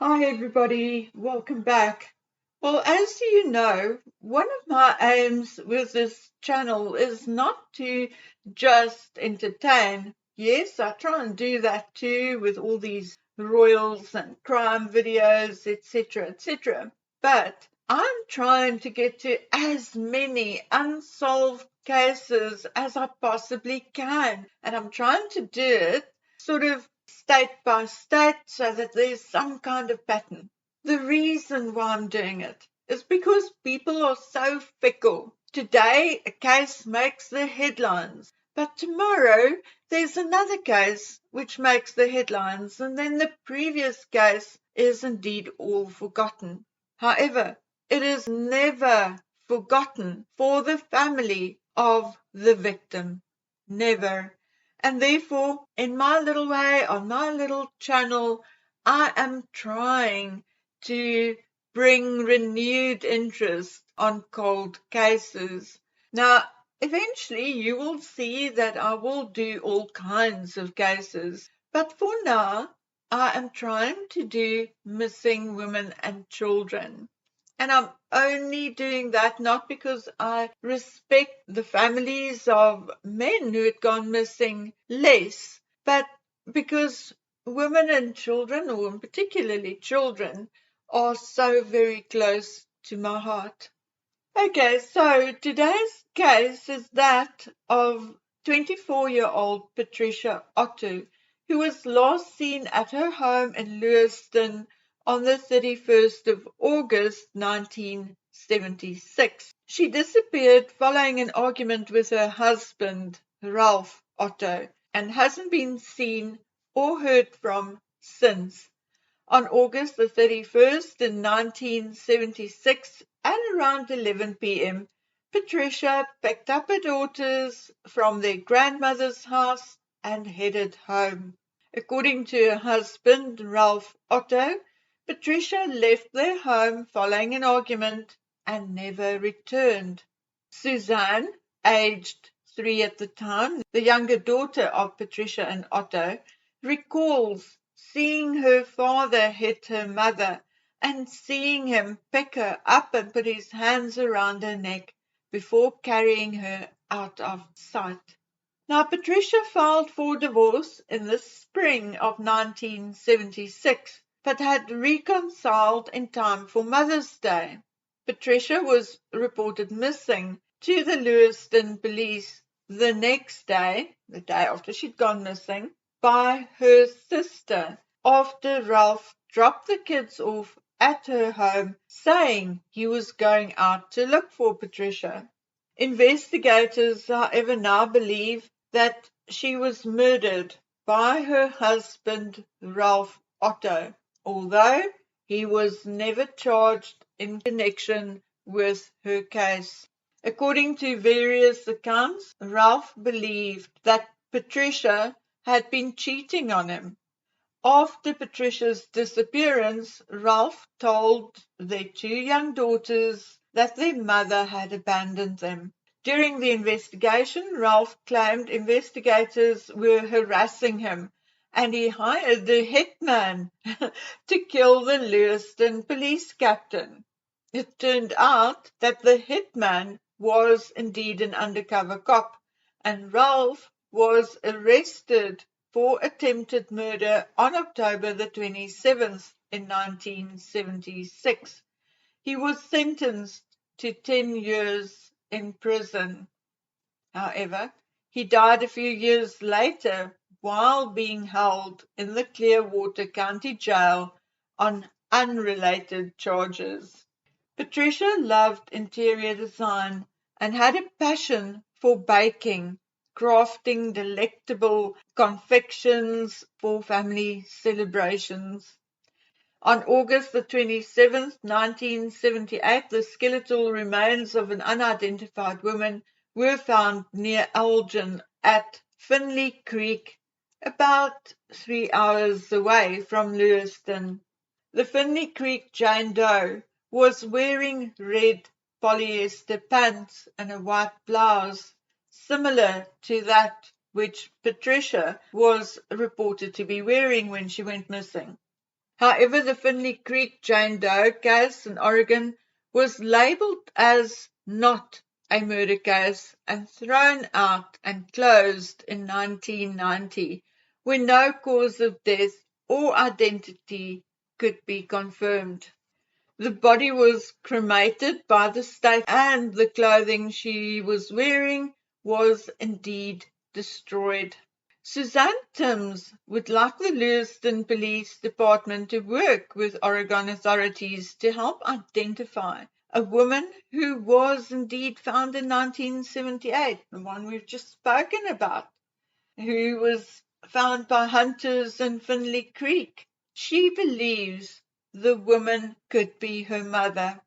Hi, everybody. Welcome back. Well, as you know, one of my aims with this channel is not to just entertain. Yes, I try and do that too with all these royals and crime videos, etc., etc. But I'm trying to get to as many unsolved cases as I possibly can. And I'm trying to do it sort of state by state so that there's some kind of pattern. The reason why I'm doing it is because people are so fickle. Today, a case makes the headlines, but tomorrow there's another case which makes the headlines, and then the previous case is indeed all forgotten. However, it is never forgotten for the family of the victim. Never. And therefore, in my little way, on my little channel, I am trying to bring renewed interest on cold cases. Now, eventually you will see that I will do all kinds of cases, but for now, I am trying to do missing women and children. And I'm only doing that not because I respect the families of men who had gone missing less, but because women and children, or particularly children, are so very close to my heart. Okay, so today's case is that of 24-year-old Patricia Otto, who was last seen at her home in Lewiston on the 31st of August 1976. She disappeared following an argument with her husband, Ralph Otto, and hasn't been seen or heard from since. On August the 31st in 1976 at around 11 p.m., Patricia picked up her daughters from their grandmother's house and headed home. According to her husband, Ralph Otto, Patricia left their home following an argument and never returned. Suzanne, aged 3 at the time, the younger daughter of Patricia and Otto, recalls seeing her father hit her mother and seeing him pick her up and put his hands around her neck before carrying her out of sight. Now, Patricia filed for divorce in the spring of 1976, but had reconciled in time for Mother's Day. Patricia was reported missing to the Lewiston police the next day, the day after she'd gone missing, by her sister after Ralph dropped the kids off at her home saying he was going out to look for Patricia. Investigators, however, now believe that she was murdered by her husband, Ralph Otto, although he was never charged in connection with her case. According to various accounts, Ralph believed that Patricia had been cheating on him. After Patricia's disappearance, Ralph told their two young daughters that their mother had abandoned them. During the investigation, Ralph claimed investigators were harassing him and he hired the hitman to kill the Lewiston police captain. It turned out that the hitman was indeed an undercover cop, and Ralph was arrested for attempted murder on October the 27th in 1976. He was sentenced to 10 years in prison. However, he died a few years later while being held in the Clearwater County Jail on unrelated charges. Patricia loved interior design and had a passion for baking, crafting delectable confections for family celebrations. On August the 27th, 1978, the skeletal remains of an unidentified woman were found near Elgin at Finley Creek, about 3 hours away from Lewiston. The Finley Creek Jane Doe was wearing red polyester pants and a white blouse, similar to that which Patricia was reported to be wearing when she went missing. However, the Finley Creek Jane Doe case in Oregon was labeled as not a murder case and thrown out and closed in 1990, when no cause of death or identity could be confirmed. The body was cremated by the state, and the clothing she was wearing was indeed destroyed. Suzanne Tims would like the Lewiston Police Department to work with Oregon authorities to help identify a woman who was indeed found in 1978, the one we've just spoken about, who was found by hunters in Finley Creek. She believes the woman could be her mother.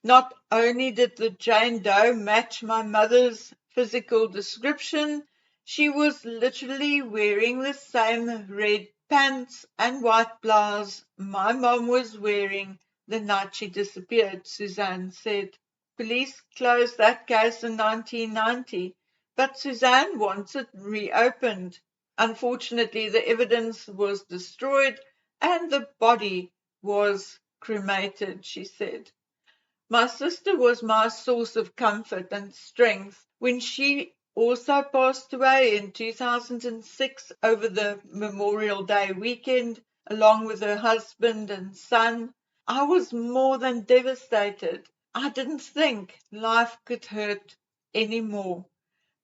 Not only did the Jane Doe match my mother's physical description, she was literally wearing the same red pants and white blouse my mom was wearing the night she disappeared, Suzanne said. Police closed that case in 1990, but Suzanne wants it reopened. Unfortunately, the evidence was destroyed and the body was cremated, she said. My sister was my source of comfort and strength when she also passed away in 2006 over the Memorial Day weekend, along with her husband and son. I was more than devastated. I didn't think life could hurt anymore,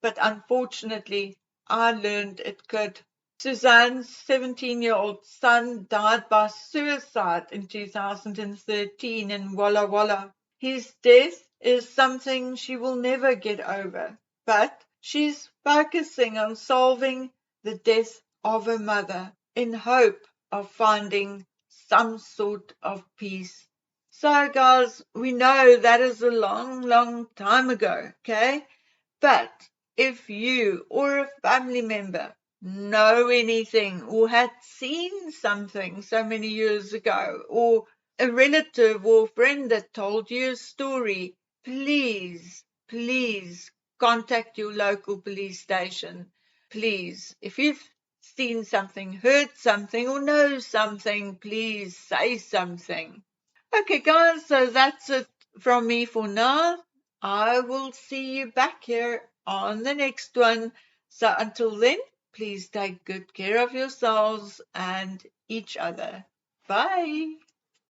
but unfortunately, I learned it could. Suzanne's 17-year-old son died by suicide in 2013 in Walla Walla. His death is something she will never get over, but she's focusing on solving the death of her mother in hope of finding some sort of peace. So, guys, we know that is a long, long time ago, okay? But if you or a family member know anything or had seen something so many years ago, or a relative or friend that told you a story, please, please contact your local police station. Please, if you've seen something, heard something, or know something, please say something. Okay, guys, so that's it from me for now. I will see you back here on the next one. So until then, please take good care of yourselves and each other. Bye.